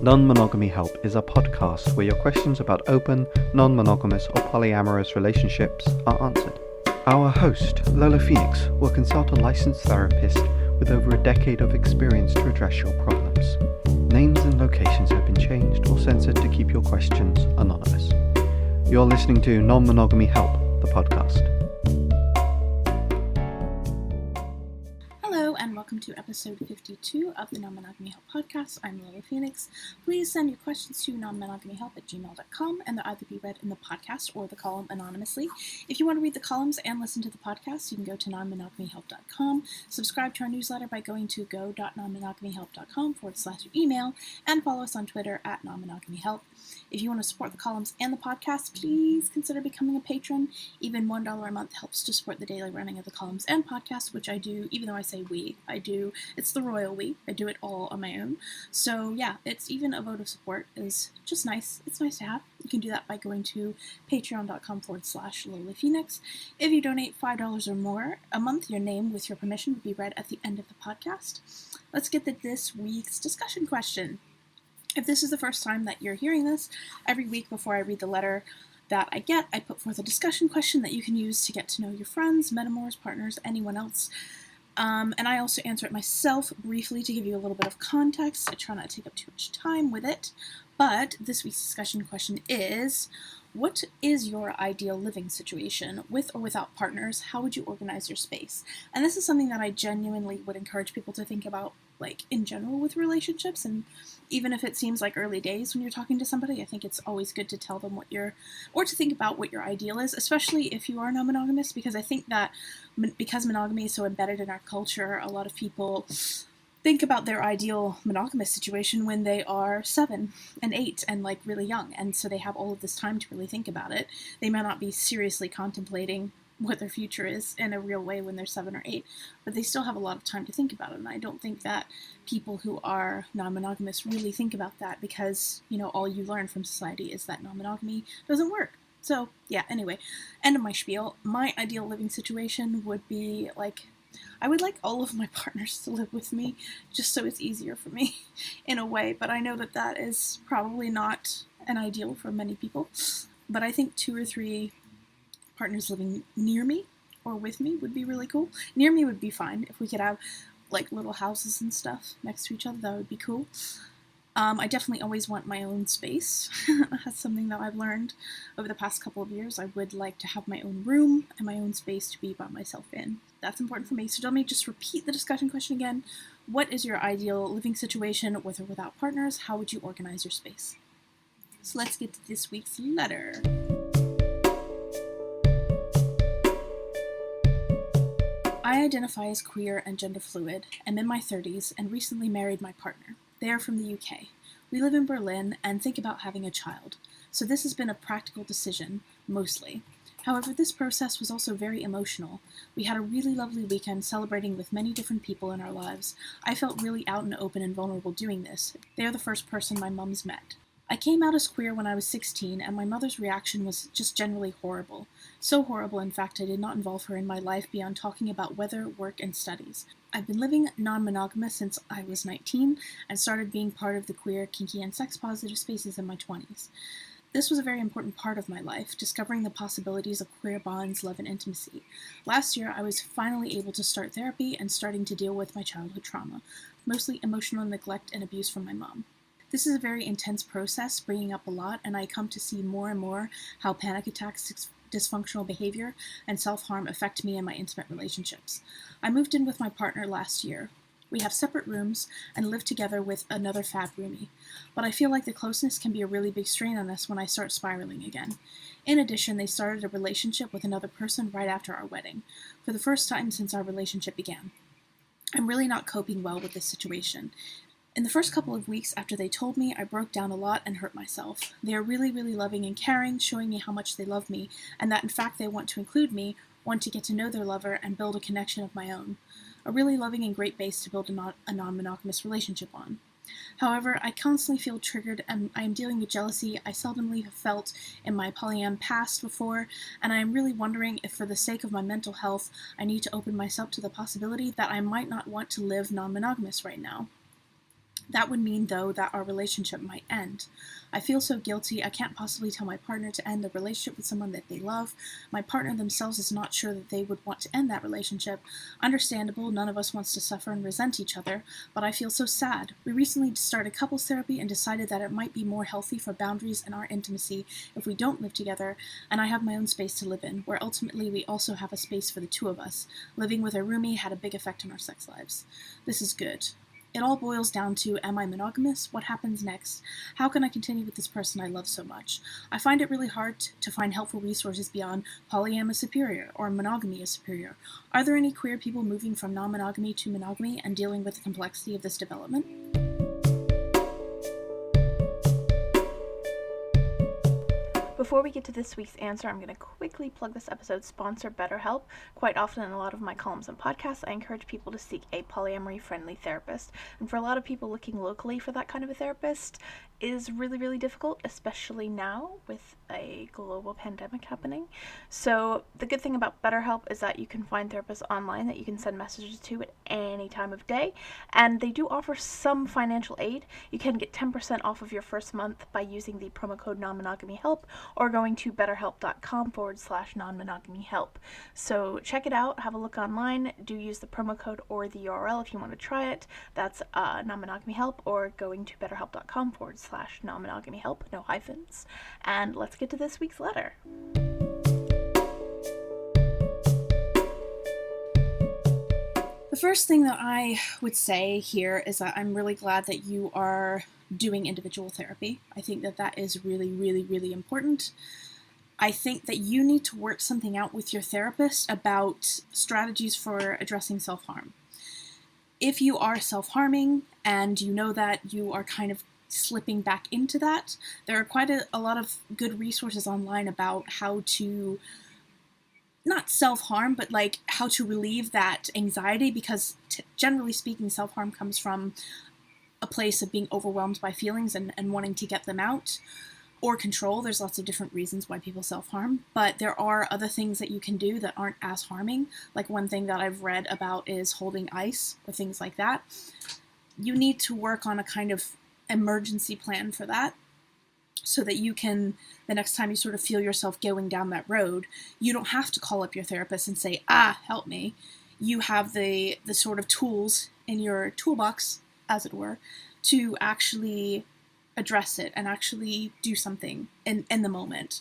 Non-Monogamy Help is a podcast where your questions about open, non-monogamous or polyamorous relationships are answered. Our host, Lola Phoenix, will consult a licensed therapist with over a decade of experience to address your problems. Names and locations have been changed or censored to keep your questions anonymous. You're listening to Non-Monogamy Help, the podcast. Hello and welcome to episode 52 of the Non-Monogamy Help podcast. I'm Lola Phoenix. Please send your questions to nonmonogamyhelp@gmail.com and they'll either be read in the podcast or the column anonymously. If you want to read the columns and listen to the podcast, you can go to nonmonogamyhelp.com, subscribe to our newsletter by going to go.nonmonogamyhelp.com/email, and follow us on Twitter at nonmonogamyhelp. If you want to support the columns and the podcast, please consider becoming a patron. Even $1 a month helps to support the daily running of the columns and podcast, which I do, even though I say I do. It's the royal we. I do it all on my own. So yeah, it's even a vote of support is just nice. It's nice to have. You can do that by going to patreon.com/Lola Phoenix. If you donate $5 or more a month, your name with your permission will be read at the end of the podcast. Let's get to this week's discussion question. If this is the first time that you're hearing this, every week before I read the letter that I get, I put forth a discussion question that you can use to get to know your friends, metamors, partners, anyone else. And I also answer it myself briefly to give you a little bit of context. I try not to take up too much time with it. But this week's discussion question is, what is your ideal living situation? With or without partners, how would you organize your space? And this is something that I genuinely would encourage people to think about, like, in general with relationships. And even if it seems like early days when you're talking to somebody, I think it's always good to tell them to think about what your ideal is, especially if you are non-monogamous, because I think that because monogamy is so embedded in our culture, a lot of people think about their ideal monogamous situation when they are 7 and 8 and like really young, and so they have all of this time to really think about it. They may not be seriously contemplating what their future is in a real way when they're 7 or 8, but they still have a lot of time to think about it, and I don't think that people who are non-monogamous really think about that because, you know, all you learn from society is that non-monogamy doesn't work. So, yeah, anyway, end of my spiel. My ideal living situation would be, like, I would like all of my partners to live with me, just so it's easier for me, in a way, but I know that that is probably not an ideal for many people, but I think 2 or 3 partners living near me or with me would be really cool. Near me would be fine. If we could have, like, little houses and stuff next to each other, that would be cool. I definitely always want my own space. That's something that I've learned over the past couple of years. I would like to have my own room and my own space to be by myself in. That's important for me. So let me just repeat the discussion question again. What is your ideal living situation with or without partners? How would you organize your space? So let's get to this week's letter. I identify as queer and gender fluid, am in my 30s, and recently married my partner. They are from the UK. We live in Berlin and think about having a child, so this has been a practical decision, mostly. However, this process was also very emotional. We had a really lovely weekend celebrating with many different people in our lives. I felt really out and open and vulnerable doing this. They are the first person my mum's met. I came out as queer when I was 16, and my mother's reaction was just generally horrible. So horrible, in fact, I did not involve her in my life beyond talking about weather, work, and studies. I've been living non-monogamous since I was 19, and started being part of the queer, kinky, and sex-positive spaces in my 20s. This was a very important part of my life, discovering the possibilities of queer bonds, love, and intimacy. Last year, I was finally able to start therapy and starting to deal with my childhood trauma, mostly emotional neglect and abuse from my mom. This is a very intense process, bringing up a lot, and I come to see more and more how panic attacks, dysfunctional behavior, and self-harm affect me and my intimate relationships. I moved in with my partner last year. We have separate rooms and live together with another fab roomie, but I feel like the closeness can be a really big strain on us when I start spiraling again. In addition, they started a relationship with another person right after our wedding, for the first time since our relationship began. I'm really not coping well with this situation. In the first couple of weeks after they told me, I broke down a lot and hurt myself. They are really, really loving and caring, showing me how much they love me, and that in fact they want to include me, want to get to know their lover, and build a connection of my own. A really loving and great base to build a non-monogamous relationship on. However, I constantly feel triggered, and I am dealing with jealousy I seldomly have felt in my polyam past before, and I am really wondering if for the sake of my mental health, I need to open myself to the possibility that I might not want to live non-monogamous right now. That would mean, though, that our relationship might end. I feel so guilty. I can't possibly tell my partner to end the relationship with someone that they love. My partner themselves is not sure that they would want to end that relationship. Understandable, none of us wants to suffer and resent each other, but I feel so sad. We recently started couples therapy and decided that it might be more healthy for boundaries and our intimacy if we don't live together, and I have my own space to live in, where ultimately we also have a space for the two of us. Living with a roomie had a big effect on our sex lives. This is good. It all boils down to, am I monogamous? What happens next? How can I continue with this person I love so much? I find it really hard to find helpful resources beyond polyam is superior or monogamy is superior. Are there any queer people moving from non-monogamy to monogamy and dealing with the complexity of this development? Before we get to this week's answer, I'm going to quickly plug this episode's sponsor, BetterHelp. Quite often in a lot of my columns and podcasts, I encourage people to seek a polyamory-friendly therapist. And for a lot of people looking locally for that kind of a therapist is really, really difficult, especially now with a global pandemic happening. So the good thing about BetterHelp is that you can find therapists online that you can send messages to at any time of day. And they do offer some financial aid. You can get 10% off of your first month by using the promo code Non-Monogamy or going to betterhelp.com/non-monogamy help. So check it out, have a look online, do use the promo code or the URL if you want to try it. That's non-monogamy help, or going to betterhelp.com/non-monogamy help, no hyphens. And let's get to this week's letter. The first thing that I would say here is that I'm really glad that you are doing individual therapy. I think that that is really, really, really important. I think that you need to work something out with your therapist about strategies for addressing self-harm. If you are self-harming and you know that you are kind of slipping back into that, there are quite a lot of good resources online about how to not self-harm, but like how to relieve that anxiety, because generally speaking, self-harm comes from a place of being overwhelmed by feelings and wanting to get them out, or control. There's lots of different reasons why people self-harm, but there are other things that you can do that aren't as harming. Like one thing that I've read about is holding ice or things like that. You need to work on a kind of emergency plan for that, so that you can, the next time you sort of feel yourself going down that road, you don't have to call up your therapist and say, help me. You have the sort of tools in your toolbox, as it were, to actually address it and actually do something in the moment.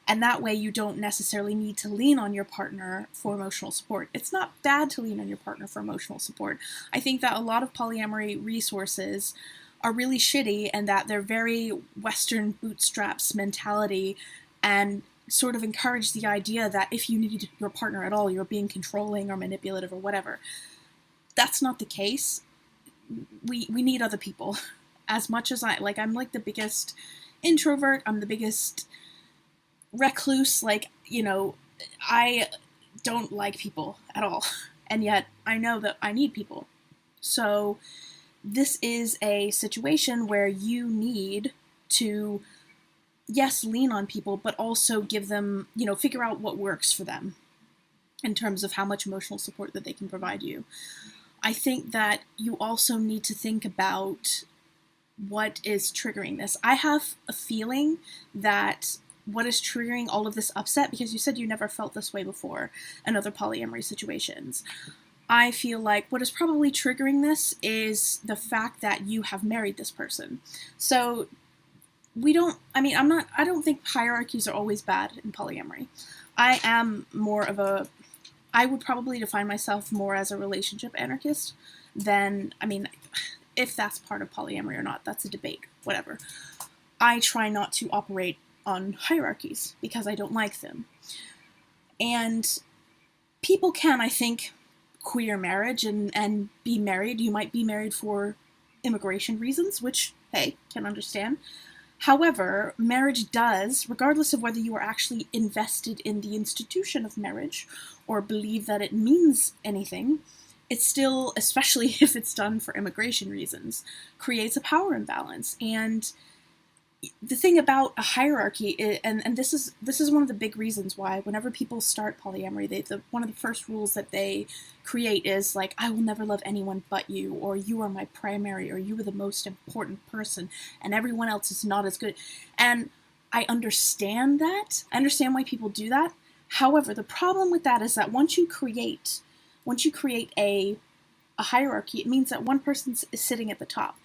And that way you don't necessarily need to lean on your partner for emotional support. It's not bad to lean on your partner for emotional support. I think that a lot of polyamory resources are really shitty and that they're very Western bootstraps mentality and sort of encourage the idea that if you need your partner at all, you're being controlling or manipulative or whatever. That's not the case. We need other people. As much as I'm like the biggest introvert, I'm the biggest recluse, I don't like people at all. And yet I know that I need people. So this is a situation where you need to, yes, lean on people, but also give them, figure out what works for them in terms of how much emotional support that they can provide you. I think that you also need to think about what is triggering this. I have a feeling that what is triggering all of this upset, because you said you never felt this way before in other polyamory situations. I feel like what is probably triggering this is the fact that you have married this person. So I don't think hierarchies are always bad in polyamory. I would probably define myself more as a relationship anarchist than, if that's part of polyamory or not, that's a debate, whatever. I try not to operate on hierarchies because I don't like them. And people can, I think, queer marriage and be married. You might be married for immigration reasons, which, hey, can understand. However, marriage does, regardless of whether you are actually invested in the institution of marriage or believe that it means anything, it still, especially if it's done for immigration reasons, creates a power imbalance. And the thing about a hierarchy is, and this is one of the big reasons why whenever people start polyamory, one of the first rules that they create is like, I will never love anyone but you, or you are my primary, or you are the most important person, and everyone else is not as good. And I understand that. I understand why people do that. However, the problem with that is that once you create a hierarchy, it means that one person is sitting at the top.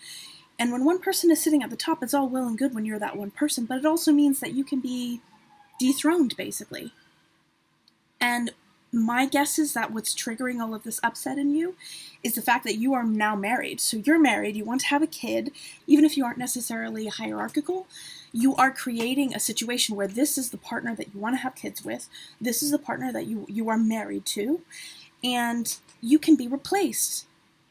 And when one person is sitting at the top, it's all well and good when you're that one person, but it also means that you can be dethroned, basically. And my guess is that what's triggering all of this upset in you is the fact that you are now married. So you're married, you want to have a kid, even if you aren't necessarily hierarchical, you are creating a situation where this is the partner that you want to have kids with, this is the partner that you are married to, and you can be replaced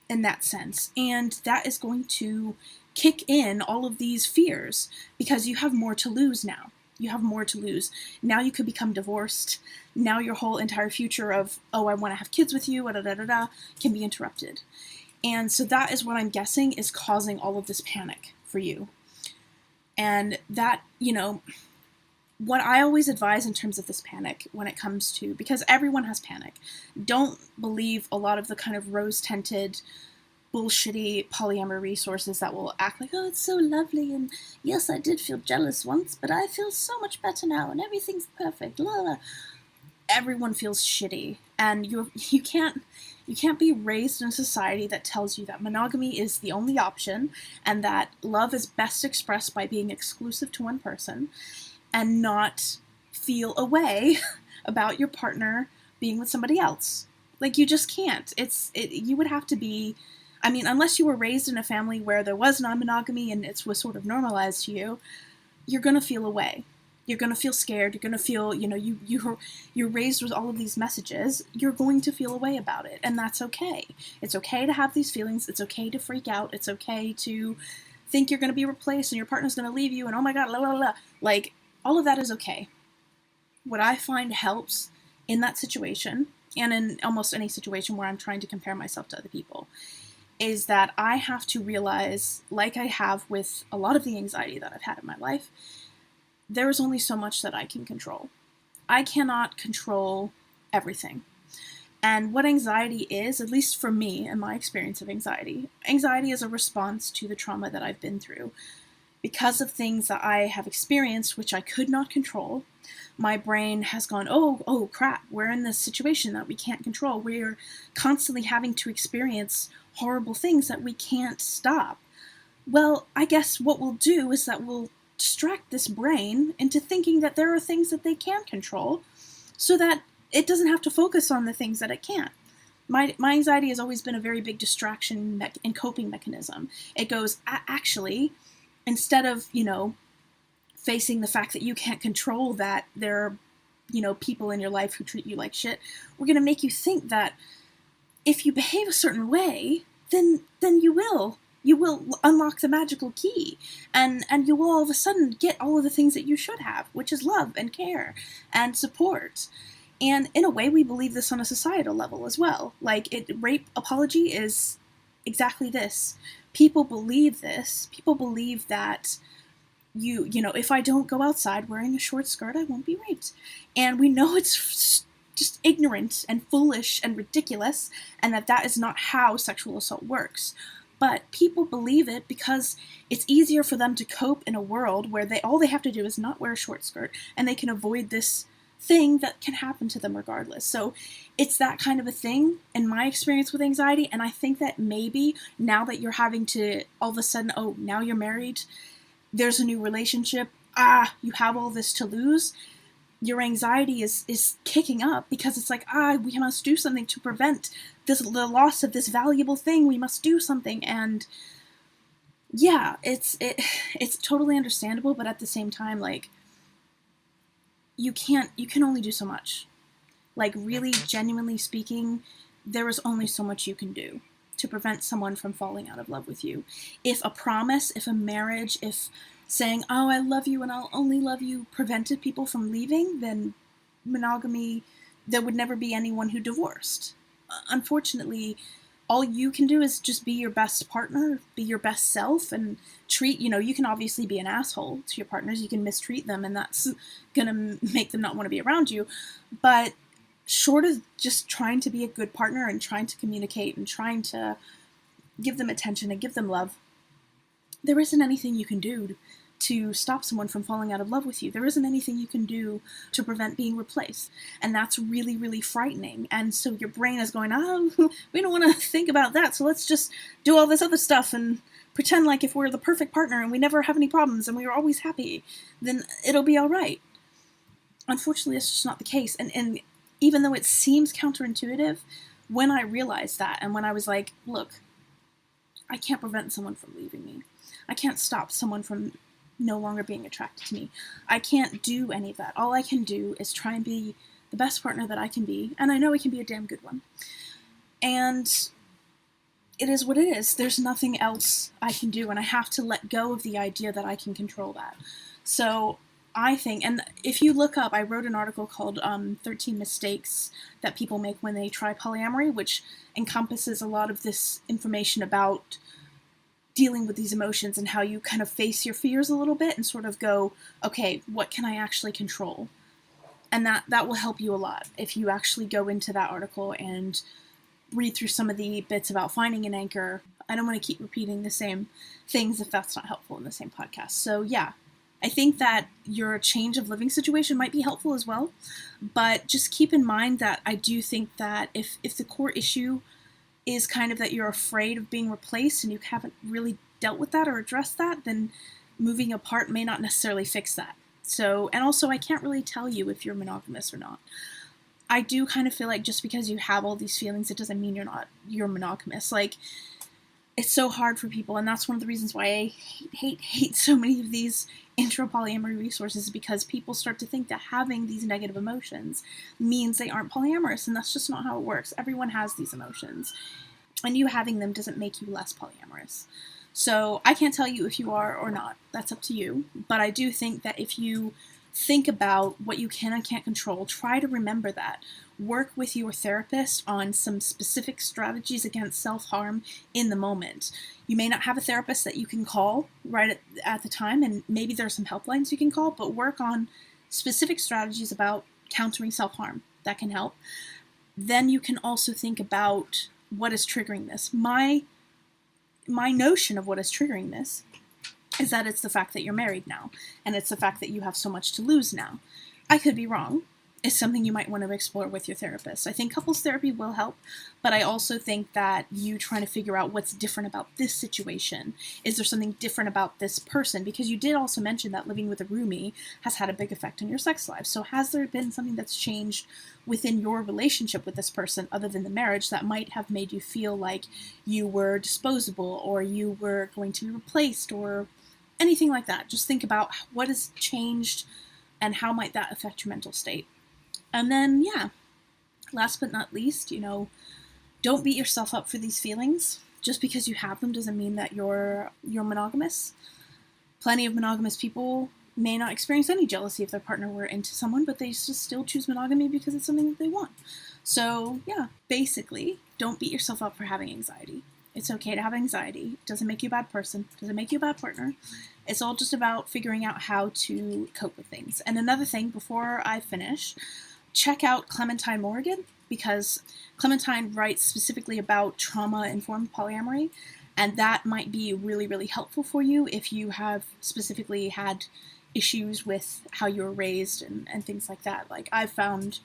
in that sense. And that is going to kick in all of these fears because you have more to lose now. You have more to lose. Now you could become divorced. Now your whole entire future of, oh, I want to have kids with you, can be interrupted. And so that is what I'm guessing is causing all of this panic for you. And that, what I always advise in terms of this panic when it comes to, because everyone has panic, don't believe a lot of the kind of rose-tinted, bullshitty polyamory resources that will act like, oh, it's so lovely, and yes, I did feel jealous once, but I feel so much better now, and everything's perfect, la la. Everyone feels shitty, and you can't be raised in a society that tells you that monogamy is the only option, and that love is best expressed by being exclusive to one person, and not feel a way about your partner being with somebody else. Like, you just can't. You would have to be, unless you were raised in a family where there was non-monogamy and it was sort of normalized to you, you're going to feel a way. You're going to feel scared. You're going to feel, you're raised with all of these messages. You're going to feel a way about it, and that's okay. It's okay to have these feelings. It's okay to freak out. It's okay to think you're going to be replaced and your partner's going to leave you and oh my god, la la la. Like, all of that is okay. What I find helps in that situation, and in almost any situation where I'm trying to compare myself to other people, is that I have to realize, like I have with a lot of the anxiety that I've had in my life, there is only so much that I can control. I cannot control everything. And what anxiety is, at least for me and my experience of anxiety is a response to the trauma that I've been through. Because of things that I have experienced which I could not control, my brain has gone, oh crap, we're in this situation that we can't control. We're constantly having to experience horrible things that we can't stop. Well, I guess what we'll do is that we'll distract this brain into thinking that there are things that they can control so that it doesn't have to focus on the things that it can't. My anxiety has always been a very big distraction and coping mechanism. It goes, actually, instead of, facing the fact that you can't control that there are, people in your life who treat you like shit, we're going to make you think that if you behave a certain way, then you will unlock the magical key, and you will all of a sudden get all of the things that you should have, which is love and care and support. And in a way, we believe this on a societal level as well. Like, rape apology is exactly this. People believe this. People believe that if I don't go outside wearing a short skirt, I won't be raped. And we know it's just ignorant and foolish and ridiculous, and that is not how sexual assault works. But people believe it because it's easier for them to cope in a world where all they have to do is not wear a short skirt, and they can avoid this thing that can happen to them regardless. So it's that kind of a thing in my experience with anxiety, and I think that maybe now that you're having to all of a sudden, oh, now you're married, there's a new relationship, you have all this to lose, your anxiety is kicking up because it's like, we must do something to prevent the loss of this valuable thing. We must do something. And yeah, it's totally understandable, but at the same time, like, you can only do so much. Like, really, genuinely speaking, there is only so much you can do to prevent someone from falling out of love with you. If a promise, if a marriage, if saying, oh, I love you and I'll only love you prevented people from leaving, then monogamy, there would never be anyone who divorced. Unfortunately, all you can do is just be your best partner, be your best self, and treat, you can obviously be an asshole to your partners, you can mistreat them, and that's gonna make them not want to be around you, but short of just trying to be a good partner and trying to communicate and trying to give them attention and give them love, there isn't anything you can do to stop someone from falling out of love with you. There isn't anything you can do to prevent being replaced. And that's really, really frightening. And so your brain is going, we don't want to think about that, so let's just do all this other stuff and pretend like if we're the perfect partner and we never have any problems and we're always happy, then it'll be all right. Unfortunately, that's just not the case. And even though it seems counterintuitive, when I realized that and when I was like, look, I can't prevent someone from leaving me. I can't stop someone from no longer being attracted to me. I can't do any of that. All I can do is try and be the best partner that I can be, and I know I can be a damn good one. And it is what it is. There's nothing else I can do, and I have to let go of the idea that I can control that. So I think, and if you look up, I wrote an article called 13 Mistakes That People Make When They Try Polyamory, which encompasses a lot of this information about dealing with these emotions and how you kind of face your fears a little bit and sort of go, okay, what can I actually control? And that will help you a lot if you actually go into that article and read through some of the bits about finding an anchor. I don't want to keep repeating the same things if that's not helpful in the same podcast. So yeah, I think that your change of living situation might be helpful as well, but just keep in mind that I do think that if the core issue is kind of that you're afraid of being replaced and you haven't really dealt with that or addressed that, then moving apart may not necessarily fix that. So, and also I can't really tell you if you're monogamous or not. I do kind of feel like just because you have all these feelings, it doesn't mean you're monogamous. Like, it's so hard for people, and that's one of the reasons why I hate so many of these intro polyamory resources, because people start to think that having these negative emotions means they aren't polyamorous, and that's just not how it works. Everyone has these emotions, and you having them doesn't make you less polyamorous. So I can't tell you if you are or not. That's up to you. But I do think that if you think about what you can and can't control, try to remember that. Work with your therapist on some specific strategies against self-harm in the moment. You may not have a therapist that you can call right at the time, and maybe there are some helplines you can call, but work on specific strategies about countering self-harm. That can help. Then you can also think about what is triggering this. My notion of what is triggering this is that it's the fact that you're married now, and it's the fact that you have so much to lose now. I could be wrong. It's something you might want to explore with your therapist. I think couples therapy will help, but I also think that you trying to figure out what's different about this situation. Is there something different about this person? Because you did also mention that living with a roomie has had a big effect on your sex life. So has there been something that's changed within your relationship with this person other than the marriage that might have made you feel like you were disposable or you were going to be replaced or anything like that? Just think about what has changed and how might that affect your mental state. And then, yeah, last but not least, don't beat yourself up for these feelings. Just because you have them doesn't mean that you're monogamous. Plenty of monogamous people may not experience any jealousy if their partner were into someone, but they just still choose monogamy because it's something that they want. So, yeah, basically, don't beat yourself up for having anxiety. It's okay to have anxiety. It doesn't make you a bad person. It doesn't make you a bad partner. It's all just about figuring out how to cope with things. And another thing, before I finish, check out Clementine Morgan, because Clementine writes specifically about trauma-informed polyamory, and that might be really, really helpful for you if you have specifically had issues with how you were raised and things like that. Like, I've found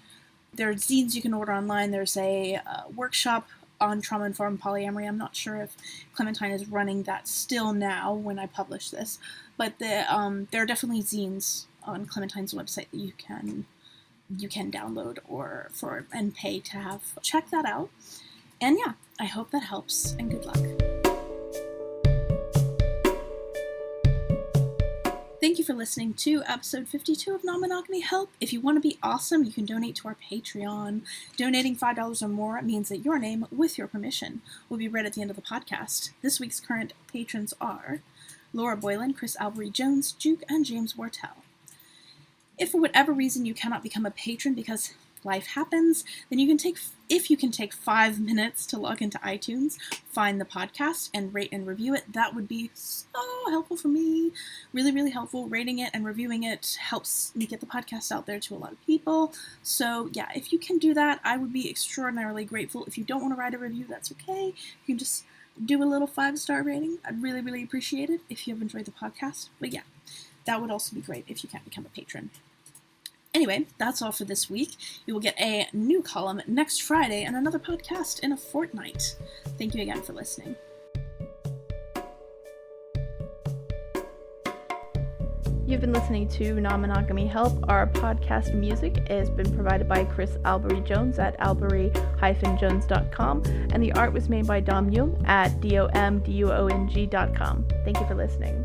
there are zines you can order online. There's a workshop on trauma-informed polyamory. I'm not sure if Clementine is running that still now when I publish this, but there are definitely zines on Clementine's website that you can download and pay to have. Check that out. And yeah, I hope that helps, and good luck. Thank you for listening to episode 52 of Non-Monogamy Help. If you want to be awesome, you can donate to our Patreon. Donating $5 or more means that your name, with your permission, will be read at the end of the podcast. This week's current patrons are Laura Boylan, Chris Albury-Jones, Juke, and James Wartell. If for whatever reason you cannot become a patron because life happens, then if you can take 5 minutes to log into iTunes, find the podcast, and rate and review it, that would be so helpful for me. Really, really helpful. Rating it and reviewing it helps me get the podcast out there to a lot of people. So yeah, if you can do that, I would be extraordinarily grateful. If you don't want to write a review, that's okay. You can just do a little 5-star rating. I'd really, really appreciate it if you have enjoyed the podcast. But yeah, that would also be great if you can't become a patron. Anyway, that's all for this week. You will get a new column next Friday and another podcast in a fortnight. Thank you again for listening. You've been listening to Non-Monogamy Help. Our podcast music has been provided by Chris Albury-Jones at albury-jones.com, and the art was made by Dom Jung at domduong.com. Thank you for listening.